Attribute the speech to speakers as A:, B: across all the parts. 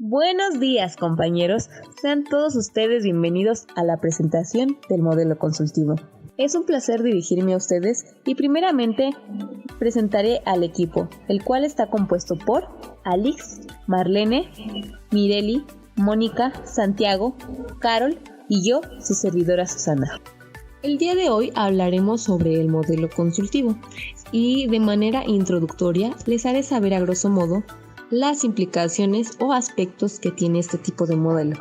A: Buenos días, compañeros. Sean todos ustedes bienvenidos a la presentación del modelo consultivo. Es un placer dirigirme a ustedes y primeramente presentaré al equipo, el cual está compuesto por Alix, Marlene, Mireli, Mónica, Santiago, Carol y yo, su servidora Susana. El día de hoy hablaremos sobre el modelo consultivo y de manera introductoria les haré saber a grosso modo las implicaciones o aspectos que tiene este tipo de modelo,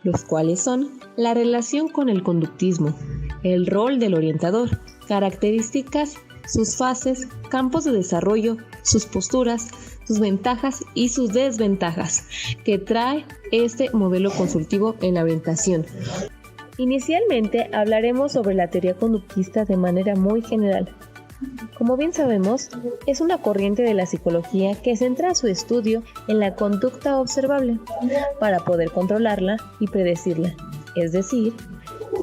A: los cuales son la relación con el conductismo, el rol del orientador, características, sus fases, campos de desarrollo, sus posturas, sus ventajas y sus desventajas que trae este modelo consultivo en la orientación. Inicialmente hablaremos sobre la teoría conductista de manera muy general. Como bien sabemos, es una corriente de la psicología que centra su estudio en la conducta observable para poder controlarla y predecirla. Es decir,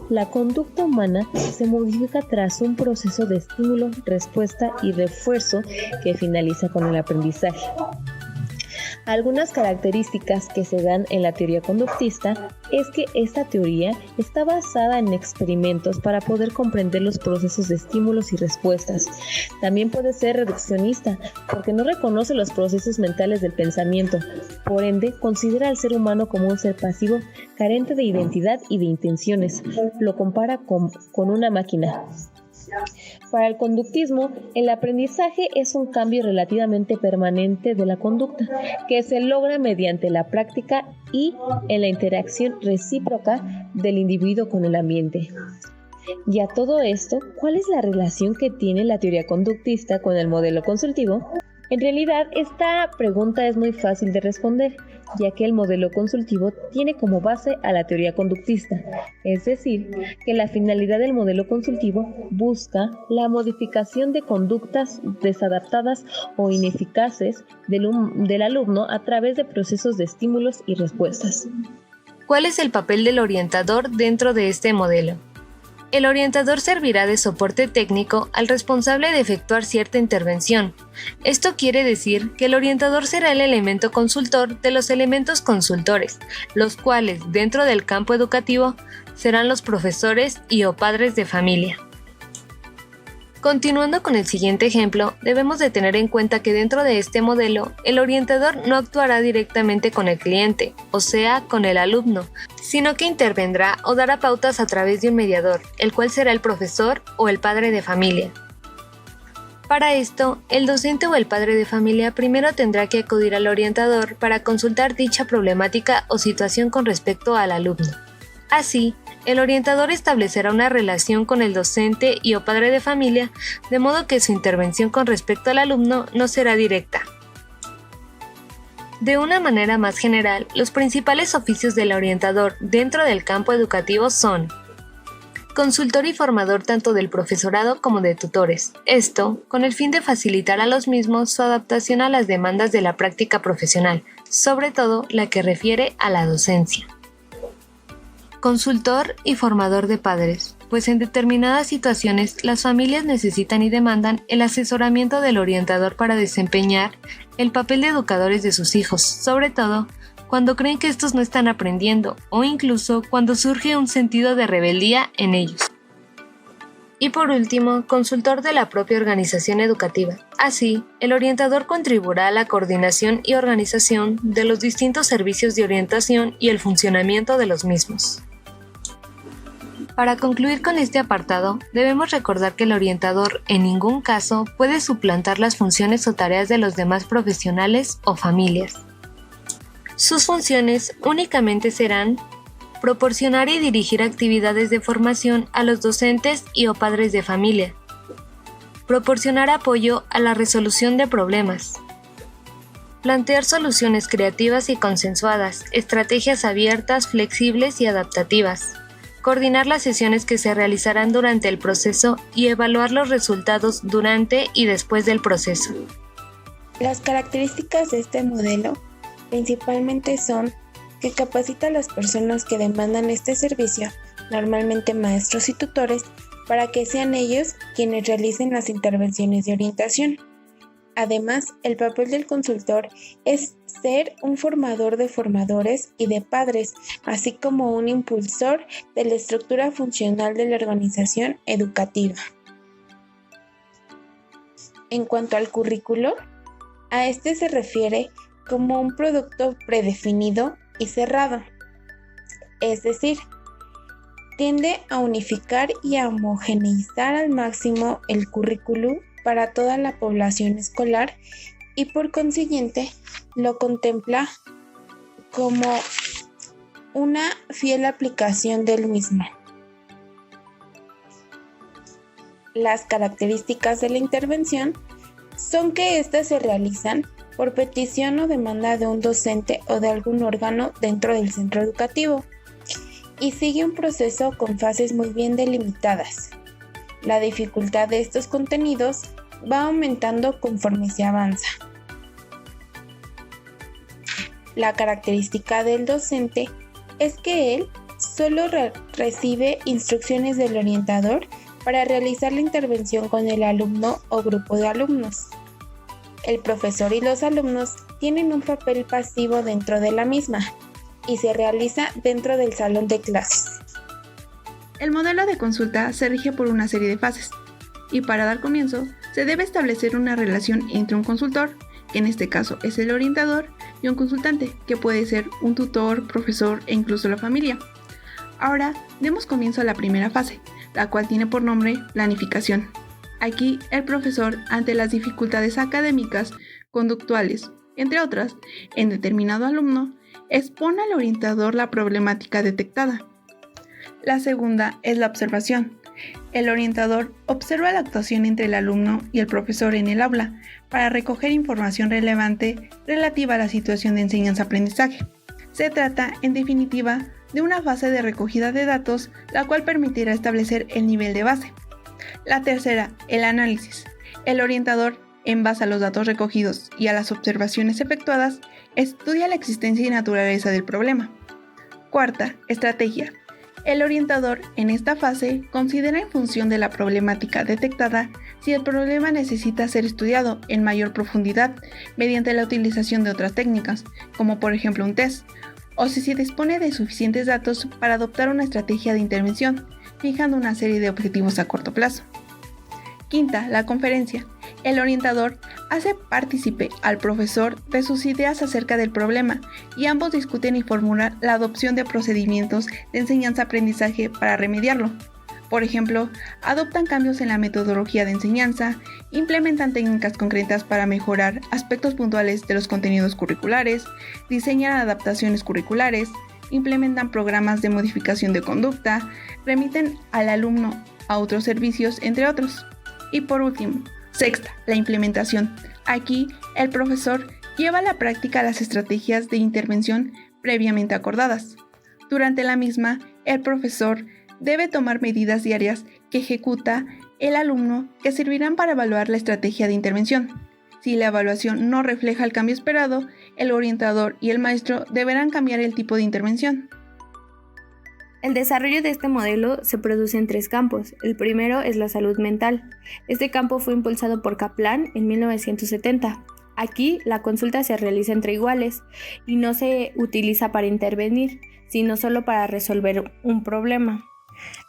A: la conducta humana se modifica tras un proceso de estímulo, respuesta y refuerzo que finaliza con el aprendizaje. Algunas características que se dan en la teoría conductista es que esta teoría está basada en experimentos para poder comprender los procesos de estímulos y respuestas. También puede ser reduccionista porque no reconoce los procesos mentales del pensamiento. Por ende, considera al ser humano como un ser pasivo, carente de identidad y de intenciones. Lo compara con una máquina. Para el conductismo, el aprendizaje es un cambio relativamente permanente de la conducta que se logra mediante la práctica y en la interacción recíproca del individuo con el ambiente. Y a todo esto, ¿cuál es la relación que tiene la teoría conductista con el modelo consultivo? En realidad, esta pregunta es muy fácil de responder, ya que el modelo consultivo tiene como base a la teoría conductista, es decir, que la finalidad del modelo consultivo busca la modificación de conductas desadaptadas o ineficaces del alumno a través de procesos de estímulos y respuestas.
B: ¿Cuál es el papel del orientador dentro de este modelo? El orientador servirá de soporte técnico al responsable de efectuar cierta intervención. Esto quiere decir que el orientador será el elemento consultor de los elementos consultores, los cuales, dentro del campo educativo, serán los profesores y o padres de familia. Continuando con el siguiente ejemplo, debemos de tener en cuenta que dentro de este modelo, el orientador no actuará directamente con el cliente, o sea, con el alumno, sino que intervendrá o dará pautas a través de un mediador, el cual será el profesor o el padre de familia. Para esto, el docente o el padre de familia primero tendrá que acudir al orientador para consultar dicha problemática o situación con respecto al alumno. Así, el orientador establecerá una relación con el docente y o padre de familia, de modo que su intervención con respecto al alumno no será directa. De una manera más general, los principales oficios del orientador dentro del campo educativo son consultor y formador tanto del profesorado como de tutores, esto con el fin de facilitar a los mismos su adaptación a las demandas de la práctica profesional, sobre todo la que refiere a la docencia. Consultor y formador de padres, pues en determinadas situaciones las familias necesitan y demandan el asesoramiento del orientador para desempeñar el papel de educadores de sus hijos, sobre todo cuando creen que estos no están aprendiendo o incluso cuando surge un sentido de rebeldía en ellos. Y por último, consultor de la propia organización educativa. Así, el orientador contribuirá a la coordinación y organización de los distintos servicios de orientación y el funcionamiento de los mismos. Para concluir con este apartado, debemos recordar que el orientador en ningún caso puede suplantar las funciones o tareas de los demás profesionales o familias. Sus funciones únicamente serán proporcionar y dirigir actividades de formación a los docentes y o padres de familia, proporcionar apoyo a la resolución de problemas, plantear soluciones creativas y consensuadas, estrategias abiertas, flexibles y adaptativas, coordinar las sesiones que se realizarán durante el proceso y evaluar los resultados durante y después del proceso.
C: Las características de este modelo principalmente son que capacita a las personas que demandan este servicio, normalmente maestros y tutores, para que sean ellos quienes realicen las intervenciones de orientación. Además, el papel del consultor es ser un formador de formadores y de padres, así como un impulsor de la estructura funcional de la organización educativa. En cuanto al currículo, a este se refiere como un producto predefinido y cerrado, es decir, tiende a unificar y a homogeneizar al máximo el currículum para toda la población escolar y por consiguiente lo contempla como una fiel aplicación del mismo. Las características de la intervención son que éstas se realizan por petición o demanda de un docente o de algún órgano dentro del centro educativo y sigue un proceso con fases muy bien delimitadas. La dificultad de estos contenidos va aumentando conforme se avanza. La característica del docente es que él solo recibe instrucciones del orientador para realizar la intervención con el alumno o grupo de alumnos. El profesor y los alumnos tienen un papel pasivo dentro de la misma y se realiza dentro del salón de clases.
D: El modelo de consulta se rige por una serie de fases y para dar comienzo se debe establecer una relación entre un consultor, que en este caso es el orientador, y un consultante, que puede ser un tutor, profesor e incluso la familia. Ahora demos comienzo a la primera fase, la cual tiene por nombre planificación. Aquí el profesor, ante las dificultades académicas, conductuales, entre otras, en determinado alumno, expone al orientador la problemática detectada. La segunda es la observación. El orientador observa la actuación entre el alumno y el profesor en el aula para recoger información relevante relativa a la situación de enseñanza-aprendizaje. Se trata, en definitiva, de una fase de recogida de datos, la cual permitirá establecer el nivel de base. La tercera, el análisis. El orientador, en base a los datos recogidos y a las observaciones efectuadas, estudia la existencia y naturaleza del problema. Cuarta, estrategia. El orientador, en esta fase, considera en función de la problemática detectada si el problema necesita ser estudiado en mayor profundidad mediante la utilización de otras técnicas, como por ejemplo un test, o si se dispone de suficientes datos para adoptar una estrategia de intervención, fijando una serie de objetivos a corto plazo. Quinta, la conferencia. El orientador hace partícipe al profesor de sus ideas acerca del problema y ambos discuten y formulan la adopción de procedimientos de enseñanza-aprendizaje para remediarlo. Por ejemplo, adoptan cambios en la metodología de enseñanza, implementan técnicas concretas para mejorar aspectos puntuales de los contenidos curriculares, diseñan adaptaciones curriculares, implementan programas de modificación de conducta, remiten al alumno a otros servicios, entre otros. Y por último, sexta, la implementación. Aquí, el profesor lleva a la práctica las estrategias de intervención previamente acordadas. Durante la misma, el profesor debe tomar medidas diarias que ejecuta el alumno que servirán para evaluar la estrategia de intervención. Si la evaluación no refleja el cambio esperado, el orientador y el maestro deberán cambiar el tipo de intervención.
E: El desarrollo de este modelo se produce en 3 campos. El primero es la salud mental. Este campo fue impulsado por Kaplan en 1970. Aquí la consulta se realiza entre iguales y no se utiliza para intervenir, sino solo para resolver un problema.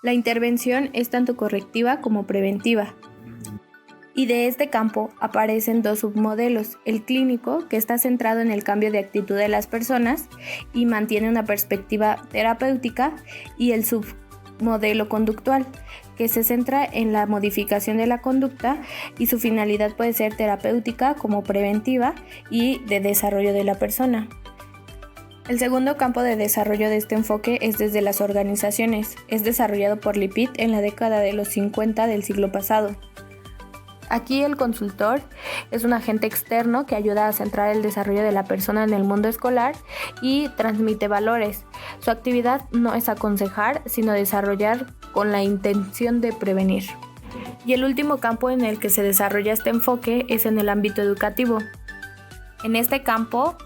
E: La intervención es tanto correctiva como preventiva. Y de este campo aparecen 2 submodelos, el clínico, que está centrado en el cambio de actitud de las personas y mantiene una perspectiva terapéutica, y el submodelo conductual, que se centra en la modificación de la conducta y su finalidad puede ser terapéutica como preventiva y de desarrollo de la persona. El segundo campo de desarrollo de este enfoque es desde las organizaciones. Es desarrollado por Lippitt en la década de los 50 del siglo pasado. Aquí el consultor es un agente externo que ayuda a centrar el desarrollo de la persona en el mundo escolar y transmite valores. Su actividad no es aconsejar, sino desarrollar con la intención de prevenir. Y el último campo en el que se desarrolla este enfoque es en el ámbito educativo. En este campo,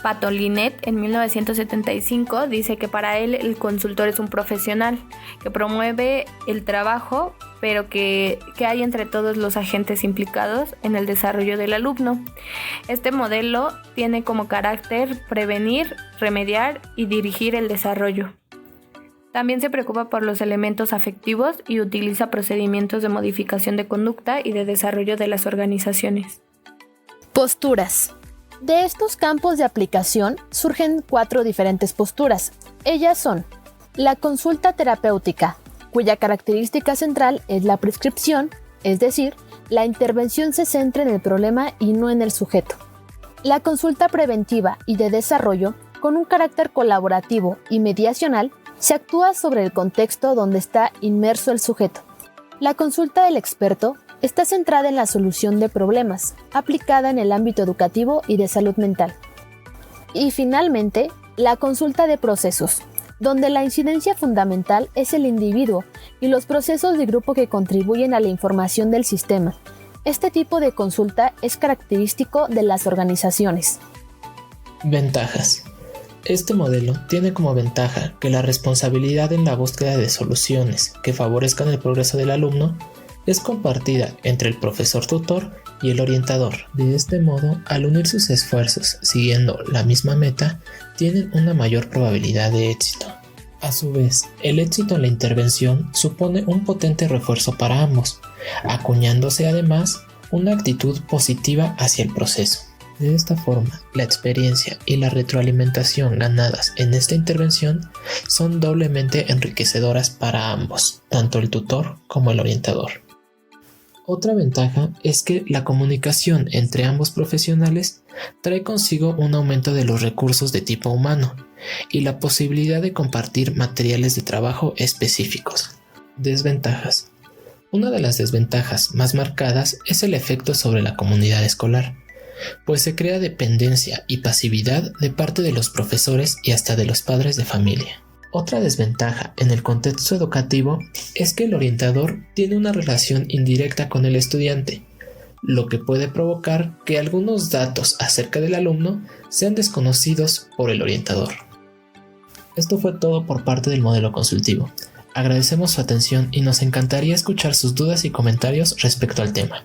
E: Patolinet en 1975 dice que para él el consultor es un profesional que promueve el trabajo pero que hay entre todos los agentes implicados en el desarrollo del alumno. Este modelo tiene como carácter prevenir, remediar y dirigir el desarrollo. También se preocupa por los elementos afectivos y utiliza procedimientos de modificación de conducta y de desarrollo de las organizaciones.
F: Posturas. De estos campos de aplicación surgen 4 diferentes posturas. Ellas son la consulta terapéutica, cuya característica central es la prescripción, es decir, la intervención se centra en el problema y no en el sujeto. La consulta preventiva y de desarrollo, con un carácter colaborativo y mediacional, se actúa sobre el contexto donde está inmerso el sujeto. La consulta del experto está centrada en la solución de problemas, aplicada en el ámbito educativo y de salud mental. Y finalmente, la consulta de procesos, donde la incidencia fundamental es el individuo y los procesos de grupo que contribuyen a la información del sistema. Este tipo de consulta es característico de las organizaciones.
G: Ventajas. Este modelo tiene como ventaja que la responsabilidad en la búsqueda de soluciones que favorezcan el progreso del alumno es compartida entre el profesor tutor y el orientador. De este modo, al unir sus esfuerzos siguiendo la misma meta, tienen una mayor probabilidad de éxito. A su vez, el éxito en la intervención supone un potente refuerzo para ambos, acuñándose además una actitud positiva hacia el proceso. De esta forma, la experiencia y la retroalimentación ganadas en esta intervención son doblemente enriquecedoras para ambos, tanto el tutor como el orientador. Otra ventaja es que la comunicación entre ambos profesionales trae consigo un aumento de los recursos de tipo humano y la posibilidad de compartir materiales de trabajo específicos. Desventajas. Una de las desventajas más marcadas es el efecto sobre la comunidad escolar, pues se crea dependencia y pasividad de parte de los profesores y hasta de los padres de familia. Otra desventaja en el contexto educativo es que el orientador tiene una relación indirecta con el estudiante, lo que puede provocar que algunos datos acerca del alumno sean desconocidos por el orientador. Esto fue todo por parte del modelo consultivo. Agradecemos su atención y nos encantaría escuchar sus dudas y comentarios respecto al tema.